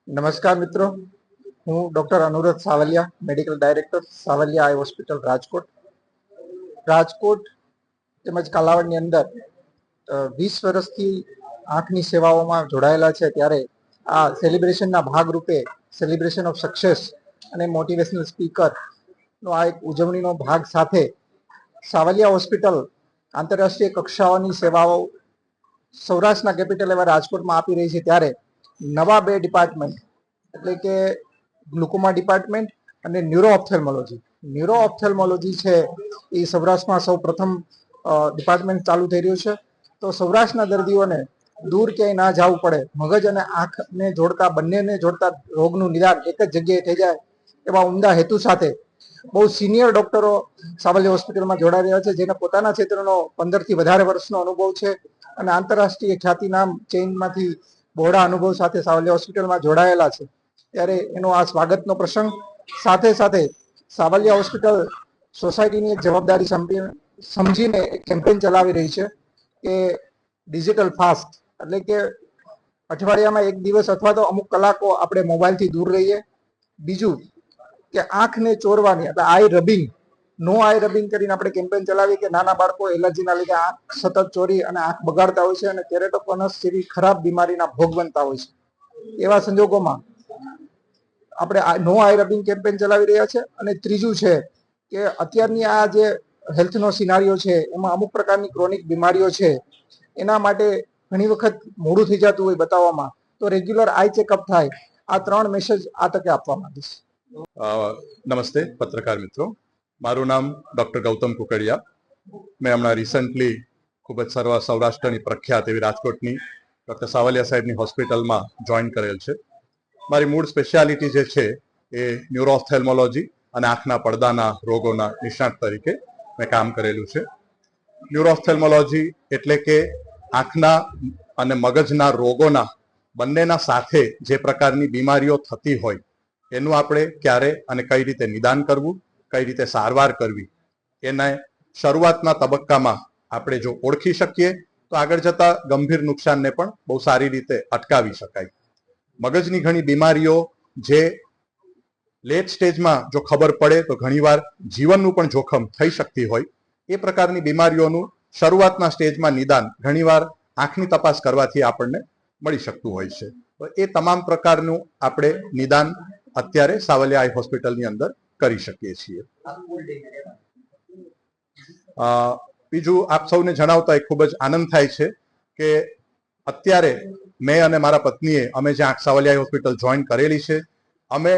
નમસ્કાર મિત્રો, હું doctor Anurat Savaliya, medical director Savaliya eye hospital Rajkot તેમજ કાલાવડની અંદર 20 વર્ષથી આંખની સેવાઓમાં જોડાયેલા છે. ત્યારે આ સેલિબ્રેશનના ભાગરૂપે સેલિબ્રેશન ઓફ સક્સેસ અને મોટિવેશનલ સ્પીકરનો આ એક ઉજવણીનો ભાગ સાથે સાવલિયા હોસ્પિટલ આંતરરાષ્ટ્રીય કક્ષાઓની સેવાઓ સૌરાષ્ટ્રના કેપિટલ એવા રાજકોટમાં આપી રહી છે. ત્યારે નવા 2 ડિપાર્ટમેન્ટ એટલે કે ગ્લુકોમા ડિપાર્ટમેન્ટ અને ન્યુરો ઓપ્થેલ્મોલોજી છે એ સૌરાષ્ટ્રમાં સૌ પ્રથમ ડિપાર્ટમેન્ટ ચાલુ થઈ રહ્યું છે. તો સૌરાષ્ટ્રના દર્દીઓને દૂર ક્યાંય ના જવું પડે, મગજ અને આંખને જોડતા બંનેને જોડતા રોગનું નિદાન એક જ જગ્યાએ થઈ જાય એવા ઉમદા હેતુ સાથે બહુ સિનિયર ડોક્ટરો સાવલિયા હોસ્પિટલમાં જોડાઈ રહ્યા છે, જેને પોતાના ક્ષેત્રનો 15 થી વધારે વર્ષનો અનુભવ છે અને આંતરરાષ્ટ્રીય ખ્યાતિનામ ચેઇનમાંથી બહોળા અનુભવ સાથે સાવલિયા હોસ્પિટલમાં જોડાયેલા છે. ત્યારે એનો આ સ્વાગતનો પ્રસંગ સાથે સાથે સાવલિયા હોસ્પિટલ સોસાયટીની એક જવાબદારી સમજીને એક કેમ્પેન ચલાવી રહી છે કે ડિજિટલ ફાસ્ટ, એટલે કે અઠવાડિયામાં એક દિવસ અથવા તો અમુક કલાકો આપણે મોબાઈલથી દૂર રહીએ. બીજું કે આંખને ચોરવાની એટલે આઈ રબિંગ, નો આઈ રબિંગ કરીને આપણે કેમ્પેન ચલાવી કે નાના બાળકો એલર્જીના લીધે આંખ સતત ચોરી અને આંખ બગાડતા હોય છે અને કેરેટોકોનસ જેવી ખરાબ બીમારીના ભોગ બનતા હોય છે. એવા સંજોગોમાં આપણે નો આઈ રબિંગ કેમ્પેન ચલાવી રહ્યા છે. અને ત્રીજું છે કે અત્યારની આ જે હેલ્થનો સિનારીઓ છે એમાં અમુક પ્રકારની ક્રોનિક બીમારીઓ છે, એના માટે ઘણી વખત મોડું થઈ જતું હોય બતાવવામાં, તો રેગ્યુલર આઈ ચેકઅપ થાય. આ 3 મેસેજ આ તકે આપવા માંગીશ. નમસ્તે પત્રકાર મિત્રો, મારું નામ ડોક્ટર ગૌતમ કુકડિયા. મેં હમણાં રિસન્ટલી ખૂબ જ સૌરાષ્ટ્રની પ્રખ્યાત એવી રાજકોટની ડોક્ટર સાવલિયા સાહેબની હોસ્પિટલમાં જોઈન કરેલ છે. મારી મૂળ સ્પેશિયાલિટી જે છે એ ન્યુરો ઓપ્થેલ્મોલોજી અને આંખના પડદાના રોગોના નિષ્ણાત તરીકે મેં કામ કરેલું છે. ન્યુરો ઓપ્થેલ્મોલોજી એટલે કે આંખના અને મગજના રોગોના બંનેના સાથે જે પ્રકારની બીમારીઓ થતી હોય એનું આપણે ક્યારે અને કઈ રીતે નિદાન કરવું, કઈ રીતે સારવાર કરવી, એને શરૂઆતના તબક્કામાં આપણે જો ઓળખી શકીએ તો આગળ જતા ગંભીર નુકસાનને પણ બહુ સારી રીતે અટકાવી શકાય. મગજની ઘણી બીમારીઓ જે લેટ સ્ટેજમાં જો ખબર પડે તો ઘણીવાર જીવનનું પણ જોખમ થઈ શકતી હોય, એ પ્રકારની બીમારીઓનું શરૂઆતના સ્ટેજમાં નિદાન ઘણીવાર આંખની તપાસ કરવાથી આપણને મળી શકતું હોય છે. તો એ તમામ પ્રકારનું આપણે નિદાન અત્યારે સાવલિયા આઈ હોસ્પિટલની અંદર કરી શકીએ છીએ. બીજું આપ સૌને જણાવતા ખૂબ જ આનંદ થાય છે કે અત્યારે મેં અને મારા પત્નીએ અમે જે સાવલિયા હોસ્પિટલ જોઈન કરેલી છે, અમે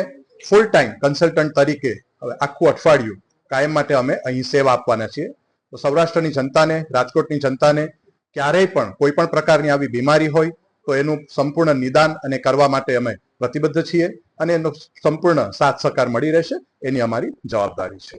ફૂલ ટાઈમ કન્સલ્ટન્ટ તરીકે હવે આખું અઠવાડિયું કાયમ માટે અમે અહીં સેવા આપવાના છીએ. તો સૌરાષ્ટ્રની જનતાને, રાજકોટની જનતાને ક્યારેય પણ કોઈ પણ પ્રકારની આવી બીમારી હોય તો એનું સંપૂર્ણ નિદાન અને કરવા માટે અમે પ્રતિબદ્ધ છીએ અને એનો સંપૂર્ણ સાથ સહકાર મળી રહેશે એની અમારી જવાબદારી છે.